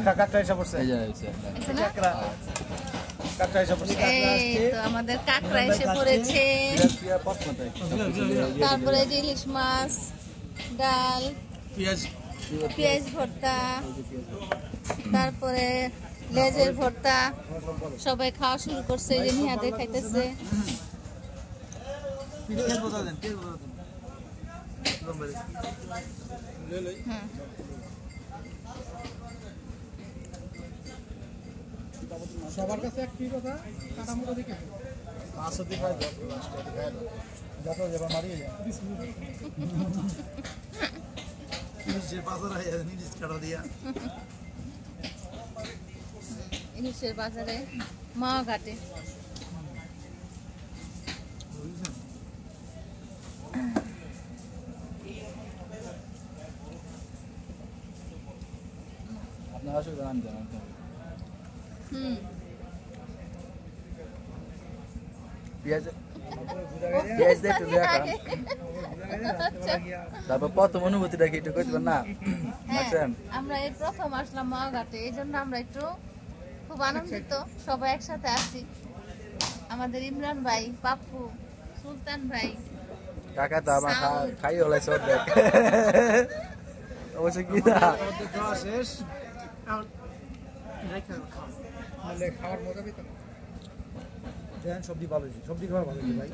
কাকড়া এসে পড়ছে এই যে কাকড়া এসে পড়ছে এই তো আমাদের কাকড়া এসে পড়েছে তারপরে ইলিশ মাছ ডাল পেঁয়াজ ভর্তা তারপরে লেজের ভর্তা সবাই খাওয়া শুরু করছে যে নিহাতে খাইতেছে সবার কাছে একটি কথা কাটা মোটা দেখে মাছ হতে খাই যত যাবার মারিয়ে যায় ইলিশের বাজারে মা ঘাটে আপনার অসুবিধা নাম জানান তারপর প্রথম অনুভূতিটা কি একটু কইতেন না আমরা এই প্রথম আসলাম মাওঘাটে এই জন্য আমরা একটু খুব আনন্দিত সবাই একসাথে আছি আমাদের ইমরান ভাই পাপ্পু সুলতান ভাই কাকা তো আমার খাই হলাই সব দেখ অবশ্য কি না শেষ খাওয়ার মজা পেতাম সবজি ভালো সবজি খাওয়া ভালো ভাই